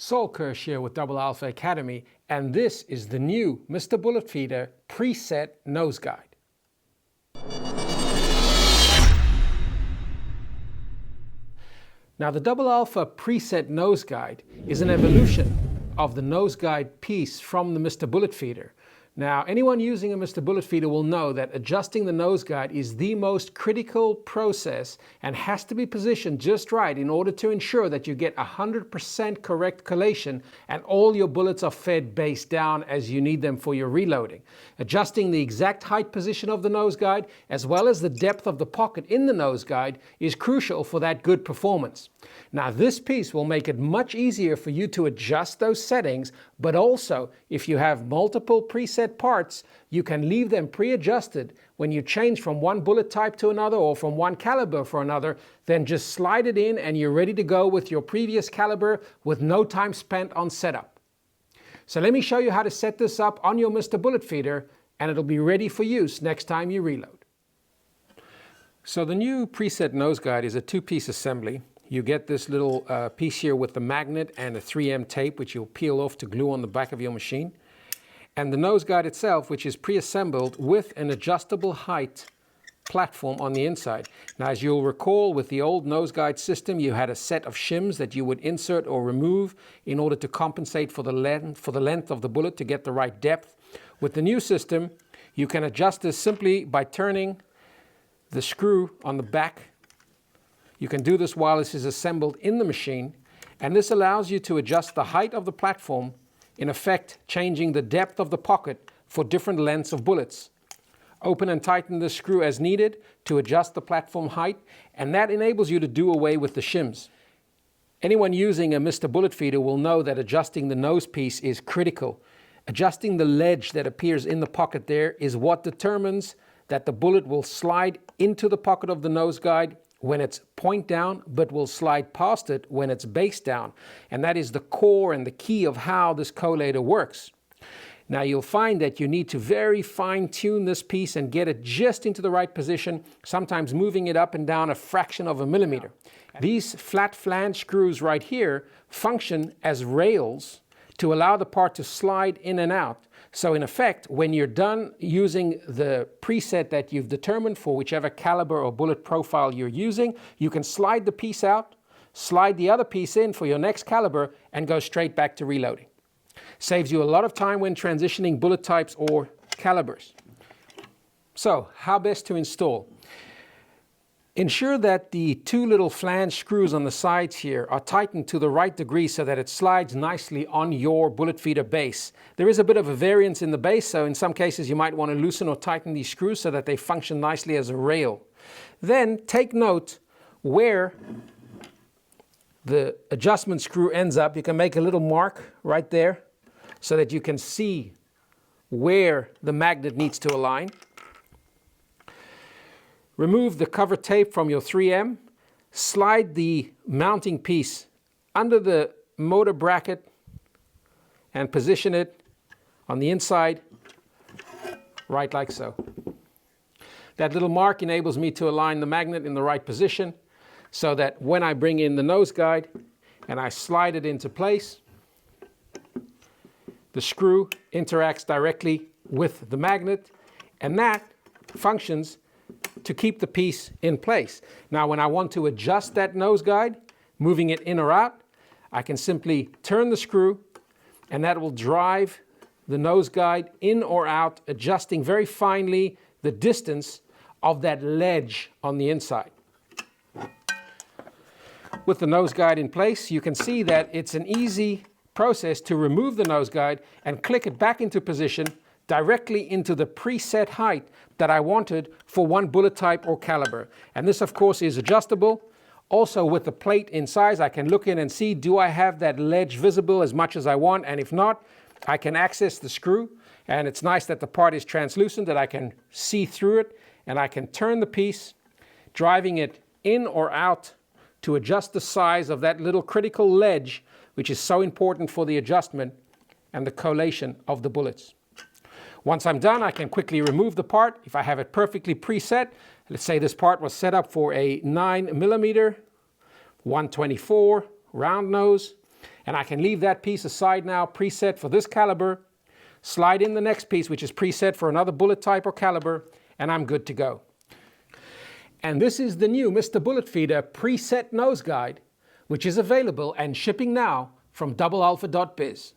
Saul Kirsch here with Double Alpha Academy, and this is the new Mr. Bullet Feeder preset nose guide. Now the Double Alpha preset nose guide is an evolution of the nose guide piece from the Mr. Bullet Feeder. Now anyone using a Mr. Bullet Feeder will know that adjusting the nose guide is the most critical process and has to be positioned just right in order to ensure that you get 100% correct collation and all your bullets are fed base down as you need them for your reloading. Adjusting the exact height position of the nose guide as well as the depth of the pocket in the nose guide is crucial for that good performance. Now this piece will make it much easier for you to adjust those settings, but also if you have multiple preset parts, you can leave them pre-adjusted. When you change from one bullet type to another or from one caliber for another, then just slide it in and you're ready to go with your previous caliber with no time spent on setup. So let me show you how to set this up on your Mr. Bullet Feeder and it'll be ready for use next time you reload. So the new preset nose guide is a two-piece assembly. You get this little piece here with the magnet and a 3M tape which you'll peel off to glue on the back of your machine. And the nose guide itself, which is pre-assembled with an adjustable height platform on the inside. Now as you'll recall, with the old nose guide system you had a set of shims that you would insert or remove in order to compensate for the length of the bullet to get the right depth. With the new system you can adjust this simply by turning the screw on the back. You can do this while this is assembled in the machine, and this allows you to adjust the height of the platform, in effect changing the depth of the pocket for different lengths of bullets. Open and tighten the screw as needed to adjust the platform height, and that enables you to do away with the shims. Anyone using a Mr. Bullet Feeder will know that adjusting the nose piece is critical. Adjusting the ledge that appears in the pocket there is what determines that the bullet will slide into the pocket of the nose guide when it's point down, but will slide past it when it's base down. And that is the core and the key of how this collator works. Now you'll find that you need to very fine tune this piece and get it just into the right position, sometimes moving it up and down a fraction of a millimeter. These flat flange screws right here function as rails to allow the part to slide in and out. So in effect, when you're done using the preset that you've determined for whichever caliber or bullet profile you're using, you can slide the piece out, slide the other piece in for your next caliber, and go straight back to reloading. Saves you a lot of time when transitioning bullet types or calibers. So, how best to install? Ensure that the two little flange screws on the sides here are tightened to the right degree so that it slides nicely on your bullet feeder base. There is a bit of a variance in the base, so in some cases you might want to loosen or tighten these screws so that they function nicely as a rail. Then take note where the adjustment screw ends up. You can make a little mark right there so that you can see where the magnet needs to align. Remove the cover tape from your 3M, slide the mounting piece under the motor bracket and position it on the inside, right like so. That little mark enables me to align the magnet in the right position so that when I bring in the nose guide and I slide it into place, the screw interacts directly with the magnet, and that functions to keep the piece in place. Now when I want to adjust that nose guide, moving it in or out, I can simply turn the screw and that will drive the nose guide in or out, adjusting very finely the distance of that ledge on the inside. With the nose guide in place, you can see that it's an easy process to remove the nose guide and click it back into position directly into the preset height that I wanted for one bullet type or caliber. And this of course is adjustable. Also with the plate in size, I can look in and see, do I have that ledge visible as much as I want? And if not, I can access the screw. And it's nice that the part is translucent, that I can see through it, and I can turn the piece, driving it in or out to adjust the size of that little critical ledge, which is so important for the adjustment and the collation of the bullets. Once I'm done, I can quickly remove the part. If I have it perfectly preset, let's say this part was set up for a 9mm, 124 round nose, And I can leave that piece aside now, preset for this caliber, slide in the next piece, which is preset for another bullet type or caliber, and I'm good to go. And this is the new Mr. Bullet Feeder preset nose guide, which is available and shipping now from doublealpha.biz.